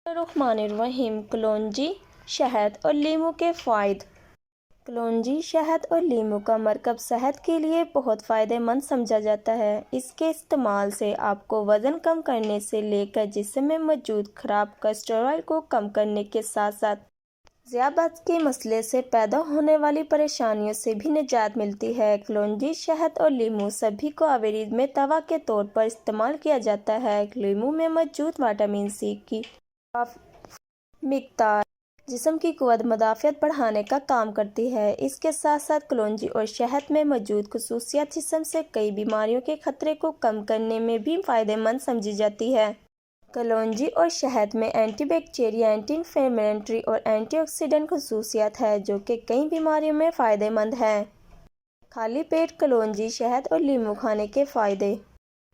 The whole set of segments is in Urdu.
الرحمن الرحیم۔ کلونجی، شہد اور لیمو کے فوائد۔ کلونجی، شہد اور لیمو کا مرکب صحت کے لیے بہت فائدہ مند سمجھا جاتا ہے۔ اس کے استعمال سے آپ کو وزن کم کرنے سے لے کر جسم میں موجود خراب کولیسٹرول کو کم کرنے کے ساتھ ساتھ ذیابیطس کے مسئلے سے پیدا ہونے والی پریشانیوں سے بھی نجات ملتی ہے۔ کلونجی، شہد اور لیمو سبھی کو آیوروید میں دوا کے طور پر استعمال کیا جاتا ہے۔ لیمو میں موجود وٹامن سی کی مقدار جسم کی قوت مدافعت بڑھانے کا کام کرتی ہے۔ اس کے ساتھ ساتھ کلونجی اور شہد میں موجود خصوصیات جسم سے کئی بیماریوں کے خطرے کو کم کرنے میں بھی فائدہ مند سمجھی جاتی ہے۔ کلونجی اور شہد میں اینٹی بیکٹیریل، اینٹی انفلیمیٹری اور اینٹی آکسیڈنٹ خصوصیات ہیں جو کہ کئی بیماریوں میں فائدہ مند ہیں۔ خالی پیٹ کلونجی، شہد اور لیمو کھانے کے فائدے۔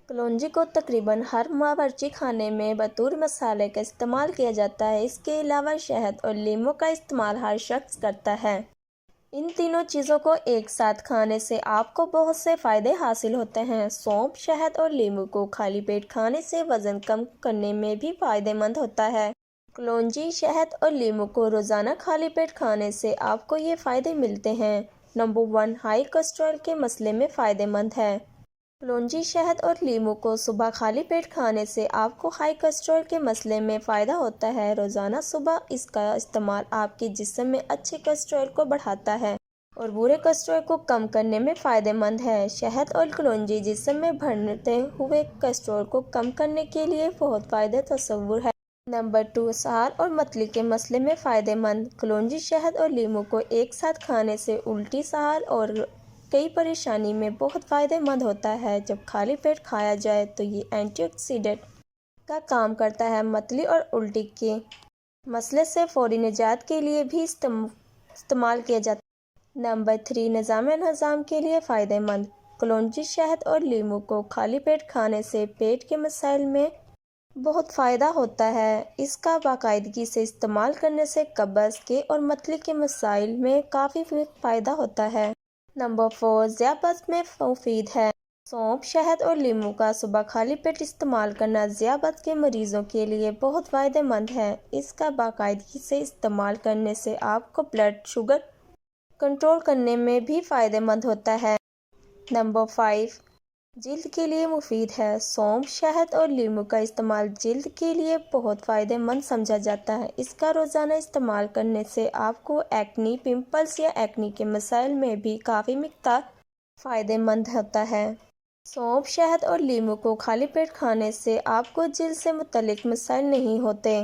کلونجی کو تقریباً ہر باورچی خانے میں بطور مسالے کا استعمال کیا جاتا ہے۔ اس کے علاوہ شہد اور لیمو کا استعمال ہر شخص کرتا ہے۔ ان تینوں چیزوں کو ایک ساتھ کھانے سے آپ کو بہت سے فائدے حاصل ہوتے ہیں۔ سونف، شہد اور لیمو کو خالی پیٹ کھانے سے وزن کم کرنے میں بھی فائدہ مند ہوتا ہے۔ کلونجی، شہد اور لیمو کو روزانہ خالی پیٹ کھانے سے آپ کو یہ فائدے ملتے ہیں۔ نمبر 1، ہائی کولیسٹرول کے مسئلے میں فائدہ مند ہے۔ کلونجی، شہد اور لیمو کو صبح خالی پیٹ کھانے سے آپ کو ہائی کولیسٹرول کے مسئلے میں فائدہ ہوتا ہے۔ روزانہ صبح اس کا استعمال آپ کے جسم میں اچھے کولیسٹرول کو بڑھاتا ہے اور برے کولیسٹرول کو کم کرنے میں فائدہ مند ہے۔ شہد اور کلونجی جسم میں بڑھتے ہوئے کولیسٹرول کو کم کرنے کے لیے بہت فائدہ تصور ہے۔ نمبر 2، اسہال اور متلی کے مسئلے میں فائدہ مند۔ کلونجی، شہد اور لیمو کو ایک ساتھ کھانے سے الٹی، اسہال اور کئی پریشانی میں بہت فائدہ مند ہوتا ہے۔ جب خالی پیٹ کھایا جائے تو یہ اینٹی آکسیڈنٹ کا کام کرتا ہے۔ متلی اور الٹی کے مسئلے سے فوری نجات کے لیے بھی استعمال کیا جاتا ہے۔ نمبر 3، نظام ہضم کے لیے فائدہ مند۔ کلونجی، شہد اور لیمو کو خالی پیٹ کھانے سے پیٹ کے مسائل میں بہت فائدہ ہوتا ہے۔ اس کا باقاعدگی سے استعمال کرنے سے قبض کے اور متلی کے مسائل میں کافی فائدہ ہوتا ہے۔ نمبر 4، ذیابیطس میں مفید ہے۔ سونف، شہد اور لیمو کا صبح خالی پیٹ استعمال کرنا ذیابیطس کے مریضوں کے لیے بہت فائدہ مند ہے۔ اس کا باقاعدگی سے استعمال کرنے سے آپ کو بلڈ شوگر کنٹرول کرنے میں بھی فائدہ مند ہوتا ہے۔ نمبر 5، جلد کے لیے مفید ہے۔ سونف، شہد اور لیمو کا استعمال جلد کے لیے بہت فائدہ مند سمجھا جاتا ہے۔ اس کا روزانہ استعمال کرنے سے آپ کو ایکنی، پمپلز یا ایکنی کے مسائل میں بھی کافی مقدار فائدہ مند ہوتا ہے۔ سونف، شہد اور لیمو کو خالی پیٹ کھانے سے آپ کو جلد سے متعلق مسائل نہیں ہوتے۔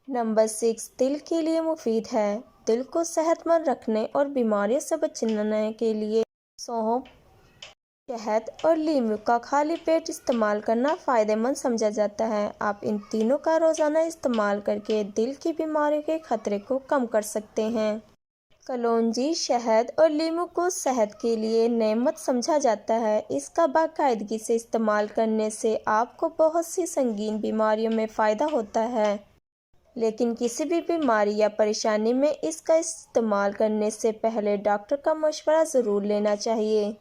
نمبر 6، دل کے لیے مفید ہے۔ دل کو صحت مند رکھنے اور بیماریوں سے بچانے کے لیے سونف، شہد اور لیمو کا خالی پیٹ استعمال کرنا فائدہ مند سمجھا جاتا ہے۔ آپ ان تینوں کا روزانہ استعمال کرکے دل کی بیماریوں کے خطرے کو کم کر سکتے ہیں۔ کلونجی، شہد اور لیمو کو صحت کے لیے نعمت سمجھا جاتا ہے۔ اس کا باقاعدگی سے استعمال کرنے سے آپ کو بہت سی سنگین بیماریوں میں فائدہ ہوتا ہے، لیکن کسی بھی بیماری یا پریشانی میں اس کا استعمال کرنے سے پہلے ڈاکٹر کا مشورہ ضرور لینا چاہیے۔